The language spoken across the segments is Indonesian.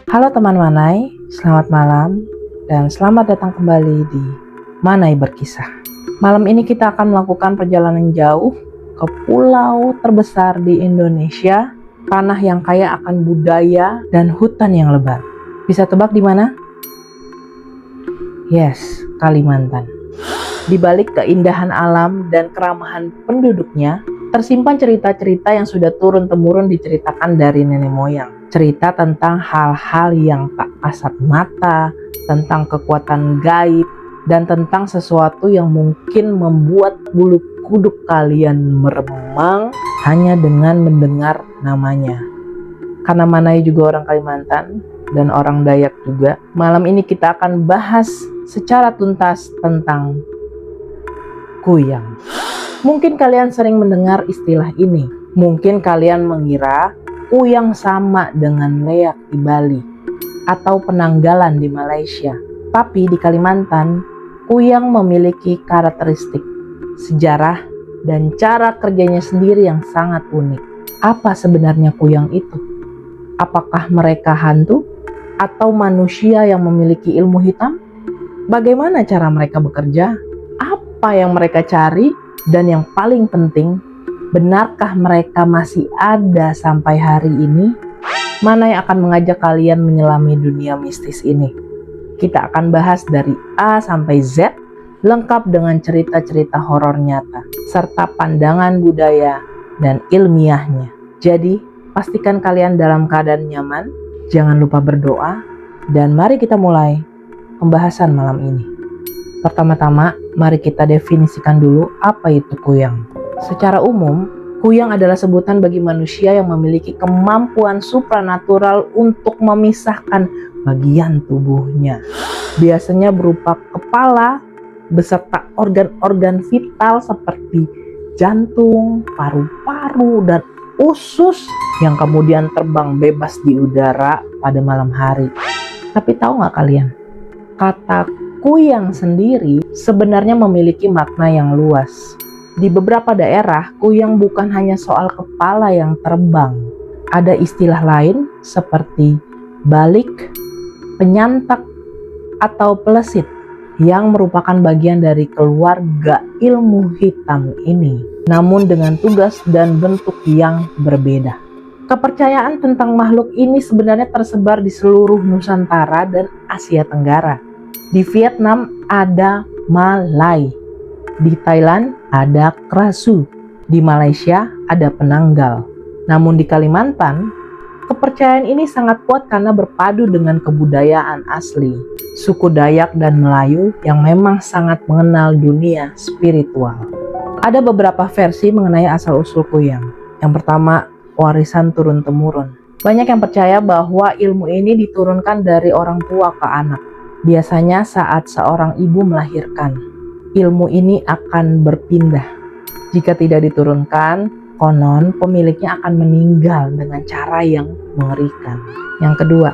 Halo teman Manai, selamat malam dan selamat datang kembali di Manai Berkisah. Malam ini kita akan melakukan perjalanan jauh ke pulau terbesar di Indonesia, tanah yang kaya akan budaya dan hutan yang lebat. Bisa tebak di mana? Yes, Kalimantan. Di balik keindahan alam dan keramahan penduduknya, tersimpan cerita-cerita yang sudah turun-temurun diceritakan dari nenek moyang. Cerita tentang hal-hal yang tak kasat mata, tentang kekuatan gaib, dan tentang sesuatu yang mungkin membuat bulu kuduk kalian meremang hanya dengan mendengar namanya. Karena Manai juga orang Kalimantan dan orang Dayak juga, malam ini kita akan bahas secara tuntas tentang kuyang. Mungkin kalian sering mendengar istilah ini. Mungkin kalian mengira kuyang sama dengan leak di Bali atau penanggalan di Malaysia. Tapi di Kalimantan, kuyang memiliki karakteristik, sejarah, dan cara kerjanya sendiri yang sangat unik. Apa sebenarnya kuyang itu? Apakah mereka hantu atau manusia yang memiliki ilmu hitam? Bagaimana cara mereka bekerja? Apa yang mereka cari? Dan yang paling penting, benarkah mereka masih ada sampai hari ini? Manai akan mengajak kalian menyelami dunia mistis ini. Kita akan bahas dari A sampai Z, lengkap dengan cerita-cerita horor nyata, serta pandangan budaya dan ilmiahnya. Jadi, pastikan kalian dalam keadaan nyaman, jangan lupa berdoa, dan mari kita mulai pembahasan malam ini. Pertama-tama, mari kita definisikan dulu apa itu kuyang. Secara umum, kuyang adalah sebutan bagi manusia yang memiliki kemampuan supranatural untuk memisahkan bagian tubuhnya. Biasanya berupa kepala beserta organ-organ vital seperti jantung, paru-paru, dan usus yang kemudian terbang bebas di udara pada malam hari. Tapi tahu nggak kalian? Kata kuyang sendiri sebenarnya memiliki makna yang luas. Di beberapa daerah, kuyang bukan hanya soal kepala yang terbang. Ada istilah lain seperti balik, penyantak, atau pelesit yang merupakan bagian dari keluarga ilmu hitam ini, namun dengan tugas dan bentuk yang berbeda. Kepercayaan tentang makhluk ini sebenarnya tersebar di seluruh Nusantara dan Asia Tenggara. Di Vietnam ada Malai, di Thailand ada Krasu, di Malaysia ada penanggal. Namun di Kalimantan, kepercayaan ini sangat kuat karena berpadu dengan kebudayaan asli, suku Dayak dan Melayu yang memang sangat mengenal dunia spiritual. Ada beberapa versi mengenai asal-usul kuyang. Yang pertama, warisan turun-temurun. Banyak yang percaya bahwa ilmu ini diturunkan dari orang tua ke anak. Biasanya saat seorang ibu melahirkan, ilmu ini akan berpindah. Jika tidak diturunkan, konon pemiliknya akan meninggal dengan cara yang mengerikan. Yang kedua,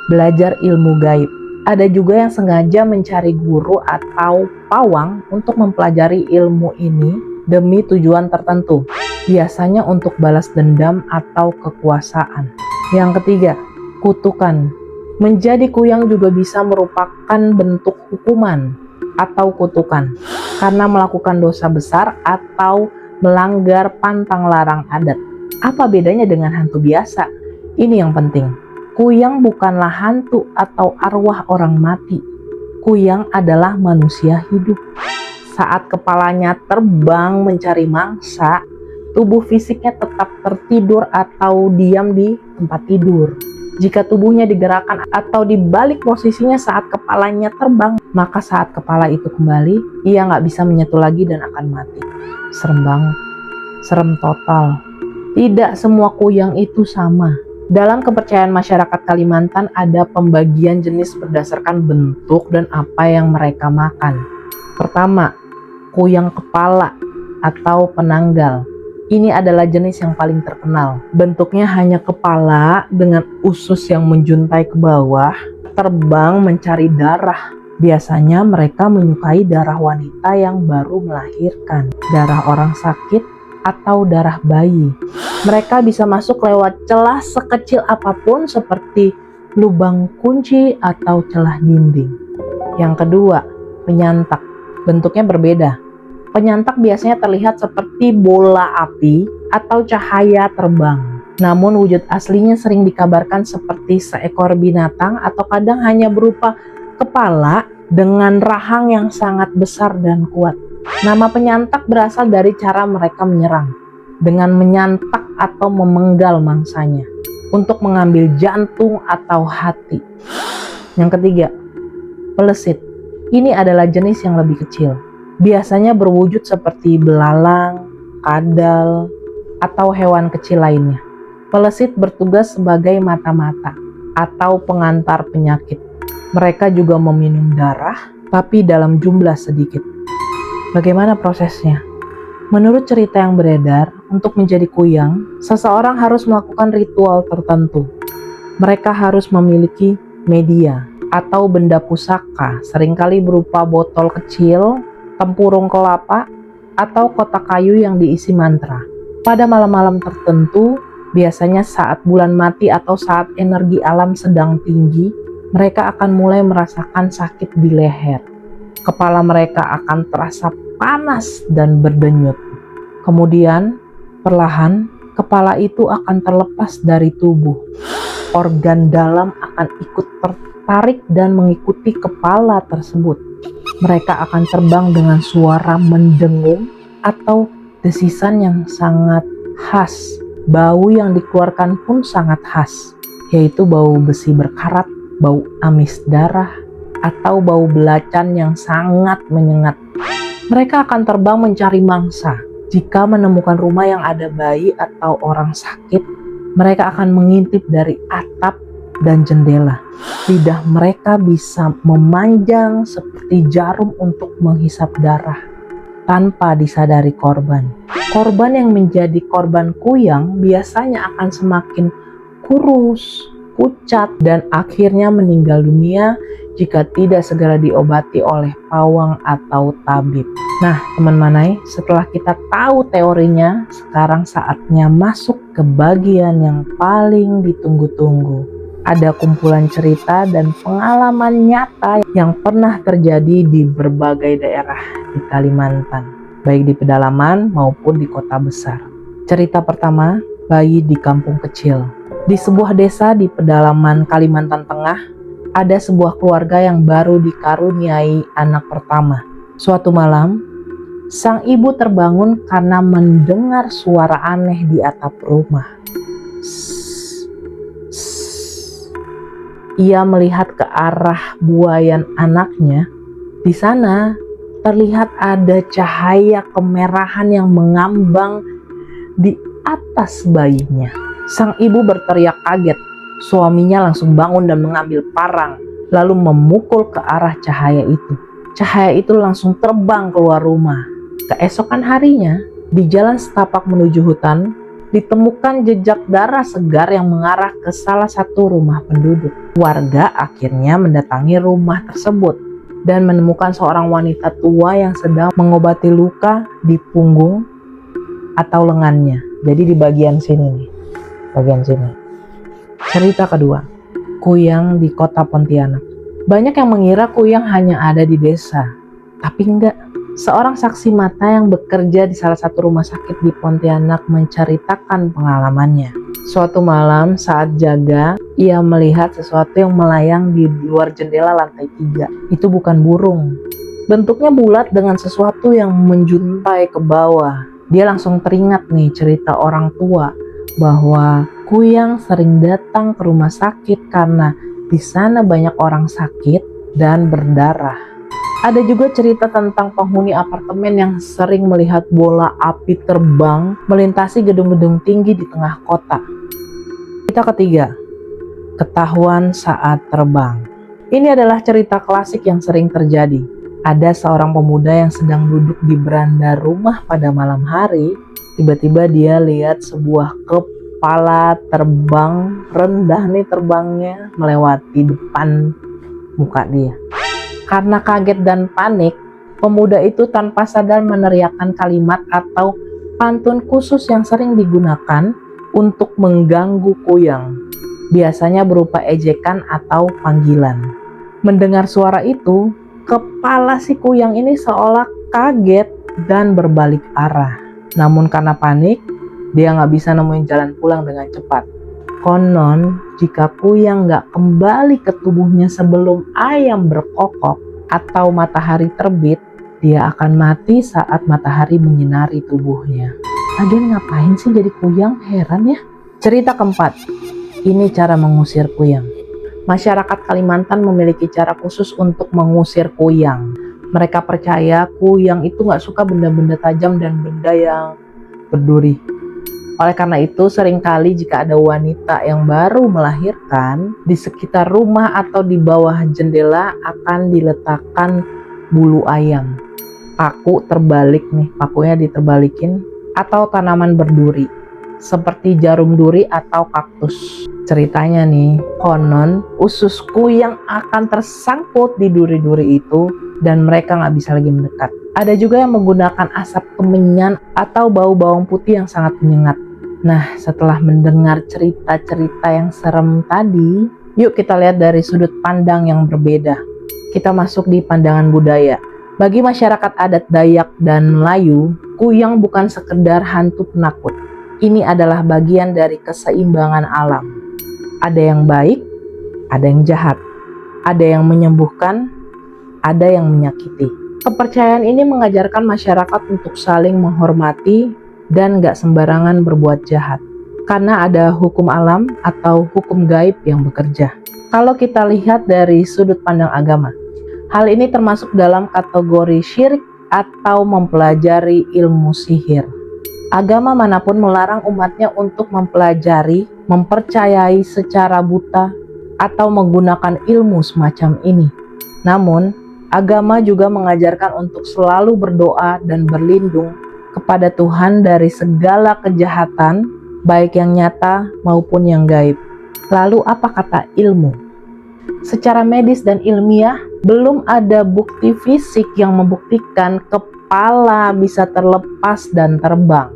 belajar ilmu gaib. Ada juga yang sengaja mencari guru atau pawang untuk mempelajari ilmu ini demi tujuan tertentu. Biasanya untuk balas dendam atau kekuasaan. Yang ketiga, kutukan. Menjadi kuyang juga bisa merupakan bentuk hukuman atau kutukan karena melakukan dosa besar atau melanggar pantang larang adat. Apa bedanya dengan hantu biasa? Ini yang penting. Kuyang bukanlah hantu atau arwah orang mati. Kuyang adalah manusia hidup. Saat kepalanya terbang mencari mangsa, tubuh fisiknya tetap tertidur atau diam di tempat tidur. Jika tubuhnya digerakkan atau dibalik posisinya saat kepalanya terbang, maka saat kepala itu kembali, ia nggak bisa menyatu lagi dan akan mati. Serem banget. Serem total. Tidak semua kuyang itu sama. Dalam kepercayaan masyarakat Kalimantan ada pembagian jenis berdasarkan bentuk dan apa yang mereka makan. Pertama, kuyang kepala atau penanggal. Ini adalah jenis yang paling terkenal. Bentuknya hanya kepala dengan usus yang menjuntai ke bawah, terbang mencari darah. Biasanya mereka menyukai darah wanita yang baru melahirkan, darah orang sakit, atau darah bayi. Mereka bisa masuk lewat celah sekecil apapun seperti lubang kunci atau celah dinding. Yang kedua, penyantak. Bentuknya berbeda. Penyantak biasanya terlihat seperti bola api atau cahaya terbang. Namun wujud aslinya sering dikabarkan seperti seekor binatang atau kadang hanya berupa kepala dengan rahang yang sangat besar dan kuat. Nama penyantak berasal dari cara mereka menyerang, dengan menyantak atau memenggal mangsanya untuk mengambil jantung atau hati. Yang ketiga, pelesit. Ini adalah jenis yang lebih kecil. Biasanya berwujud seperti belalang, kadal, atau hewan kecil lainnya. Pelesit bertugas sebagai mata-mata atau pengantar penyakit. Mereka juga meminum darah, tapi dalam jumlah sedikit. Bagaimana prosesnya? Menurut cerita yang beredar, untuk menjadi kuyang, seseorang harus melakukan ritual tertentu. Mereka harus memiliki media atau benda pusaka, seringkali berupa botol kecil, tempurung kelapa, atau kotak kayu yang diisi mantra. Pada malam-malam tertentu, biasanya saat bulan mati atau saat energi alam sedang tinggi, mereka akan mulai merasakan sakit di leher. Kepala mereka akan terasa panas dan berdenyut. Kemudian, perlahan, kepala itu akan terlepas dari tubuh. Organ dalam akan ikut tertarik dan mengikuti kepala tersebut. Mereka akan terbang dengan suara mendengung atau desisan yang sangat khas. Bau yang dikeluarkan pun sangat khas, yaitu bau besi berkarat, bau amis darah, atau bau belacan yang sangat menyengat. Mereka akan terbang mencari mangsa. Jika menemukan rumah yang ada bayi atau orang sakit, mereka akan mengintip dari atap dan jendela. Lidah mereka bisa memanjang seperti jarum untuk menghisap darah tanpa disadari korban. Korban yang menjadi korban kuyang biasanya akan semakin kurus, pucat, dan akhirnya meninggal dunia jika tidak segera diobati oleh pawang atau tabib. Nah, teman Manai, setelah kita tahu teorinya, sekarang saatnya masuk ke bagian yang paling ditunggu-tunggu. Ada kumpulan cerita dan pengalaman nyata yang pernah terjadi di berbagai daerah di Kalimantan, baik di pedalaman maupun di kota besar. Cerita pertama, bayi di kampung kecil. Di sebuah desa di pedalaman Kalimantan Tengah, ada sebuah keluarga yang baru dikaruniai anak pertama. Suatu malam, sang ibu terbangun karena mendengar suara aneh di atap rumah. Ia melihat ke arah buayan anaknya. Di sana terlihat ada cahaya kemerahan yang mengambang di atas bayinya. Sang ibu berteriak kaget. Suaminya langsung bangun dan mengambil parang, lalu memukul ke arah cahaya itu. Cahaya itu langsung terbang keluar rumah. Keesokan harinya, di jalan setapak menuju hutan, ditemukan jejak darah segar yang mengarah ke salah satu rumah penduduk. Warga akhirnya mendatangi rumah tersebut dan menemukan seorang wanita tua yang sedang mengobati luka di punggung atau lengannya. Jadi di bagian sini nih, bagian sini. Cerita kedua, kuyang di kota Pontianak. Banyak yang mengira kuyang hanya ada di desa, tapi enggak. Seorang saksi mata yang bekerja di salah satu rumah sakit di Pontianak menceritakan pengalamannya. Suatu malam saat jaga, ia melihat sesuatu yang melayang di luar jendela lantai 3. Itu bukan burung. Bentuknya bulat dengan sesuatu yang menjuntai ke bawah. Dia langsung teringat nih cerita orang tua bahwa kuyang sering datang ke rumah sakit karena di sana banyak orang sakit dan berdarah. Ada juga cerita tentang penghuni apartemen yang sering melihat bola api terbang melintasi gedung-gedung tinggi di tengah kota. Cerita ketiga, ketahuan saat terbang. Ini adalah cerita klasik yang sering terjadi. Ada seorang pemuda yang sedang duduk di beranda rumah pada malam hari. Tiba-tiba dia lihat sebuah kepala terbang, rendah nih terbangnya, melewati depan muka dia. Karena kaget dan panik, pemuda itu tanpa sadar meneriakkan kalimat atau pantun khusus yang sering digunakan untuk mengganggu kuyang. biasanya berupa ejekan atau panggilan. Mendengar suara itu, kepala si Kuyang ini seolah kaget dan berbalik arah. Namun karena panik, dia nggak bisa nemuin jalan pulang dengan cepat. Konon, jika Kuyang nggak kembali ke tubuhnya sebelum ayam berkokok atau matahari terbit, dia akan mati saat matahari menyinari tubuhnya. Aden ngapain sih jadi Kuyang? Heran ya. Cerita keempat, ini cara mengusir Kuyang. Masyarakat Kalimantan memiliki cara khusus untuk mengusir Kuyang. Mereka percaya Kuyang itu nggak suka benda-benda tajam dan benda yang berduri. Oleh karena itu, seringkali jika ada wanita yang baru melahirkan, di sekitar rumah atau di bawah jendela akan diletakkan bulu ayam. Paku terbalik nih, pakunya diterbalikin, atau tanaman berduri, seperti jarum duri atau kaktus. Ceritanya nih, konon usus Kuyang akan tersangkut di duri-duri itu dan mereka nggak bisa lagi mendekat. Ada juga yang menggunakan asap kemenyan atau bau bawang putih yang sangat menyengat. Nah, setelah mendengar cerita-cerita yang serem tadi, yuk kita lihat dari sudut pandang yang berbeda. Kita masuk di pandangan budaya. Bagi masyarakat adat Dayak dan Melayu, Kuyang bukan sekedar hantu penakut. Ini adalah bagian dari keseimbangan alam. Ada yang baik, ada yang jahat, ada yang menyembuhkan, ada yang menyakiti. Kepercayaan ini mengajarkan masyarakat untuk saling menghormati dan gak sembarangan berbuat jahat, karena ada hukum alam atau hukum gaib yang bekerja. Kalau kita lihat dari sudut pandang agama, hal ini termasuk dalam kategori syirik atau mempelajari ilmu sihir. Agama manapun melarang umatnya untuk mempelajari, mempercayai secara buta, atau menggunakan ilmu semacam ini. Namun, agama juga mengajarkan untuk selalu berdoa dan berlindung kepada Tuhan dari segala kejahatan, baik yang nyata maupun yang gaib. Lalu apa kata ilmu? Secara medis dan ilmiah, belum ada bukti fisik yang membuktikan kepala bisa terlepas dan terbang.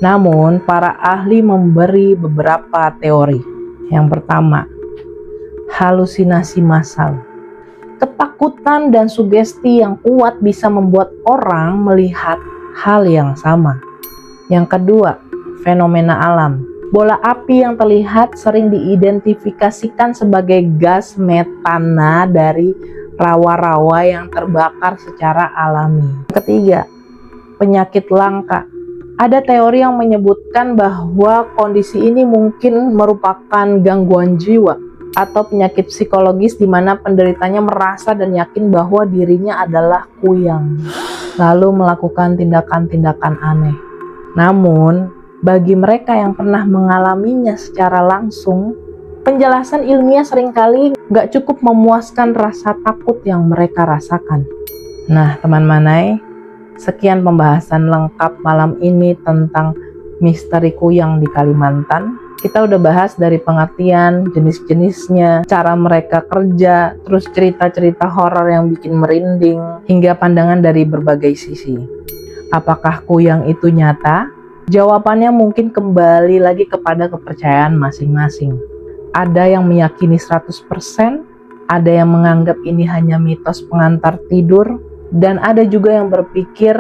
Namun, para ahli memberi beberapa teori. Yang pertama, halusinasi massal. Ketakutan dan sugesti yang kuat bisa membuat orang melihat hal yang sama. Yang kedua, fenomena alam. Bola api yang terlihat sering diidentifikasikan sebagai gas metana dari rawa-rawa yang terbakar secara alami. Ketiga, penyakit langka. Ada teori yang menyebutkan bahwa kondisi ini mungkin merupakan gangguan jiwa atau penyakit psikologis di mana penderitanya merasa dan yakin bahwa dirinya adalah Kuyang, lalu melakukan tindakan-tindakan aneh. Namun, bagi mereka yang pernah mengalaminya secara langsung, penjelasan ilmiah seringkali gak cukup memuaskan rasa takut yang mereka rasakan. Nah, teman Manai, sekian pembahasan lengkap malam ini tentang misteri Kuyang di Kalimantan. Kita udah bahas dari pengertian, jenis-jenisnya, cara mereka kerja, terus cerita-cerita horor yang bikin merinding, hingga pandangan dari berbagai sisi. Apakah Kuyang itu nyata? Jawabannya mungkin kembali lagi kepada kepercayaan masing-masing. Ada yang meyakini 100%, ada yang menganggap ini hanya mitos pengantar tidur, dan ada juga yang berpikir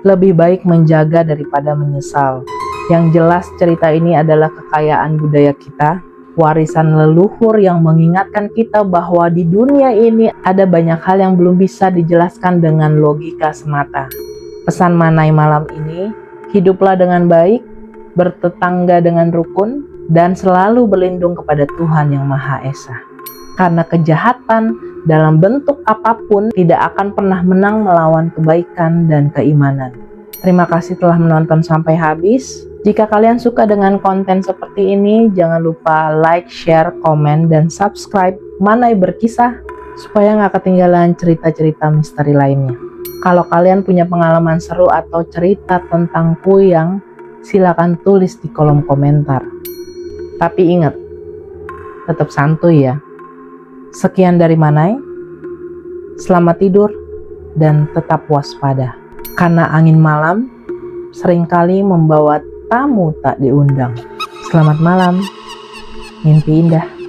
lebih baik menjaga daripada menyesal. Yang jelas cerita ini adalah kekayaan budaya kita, warisan leluhur yang mengingatkan kita bahwa di dunia ini ada banyak hal yang belum bisa dijelaskan dengan logika semata. Pesan Manai malam ini, hiduplah dengan baik, bertetangga dengan rukun, dan selalu berlindung kepada Tuhan Yang Maha Esa. Karena kejahatan dalam bentuk apapun tidak akan pernah menang melawan kebaikan dan keimanan. Terima kasih telah menonton sampai habis. Jika kalian suka dengan konten seperti ini, jangan lupa like, share, komen, dan subscribe Manai Berkisah supaya nggak ketinggalan cerita-cerita misteri lainnya. Kalau kalian punya pengalaman seru atau cerita tentang Kuyang, silakan tulis di kolom komentar. Tapi ingat, tetap santuy ya. Sekian dari Manai, selamat tidur dan tetap waspada. Karena angin malam seringkali membawa tamu tak diundang. Selamat malam. Mimpi indah.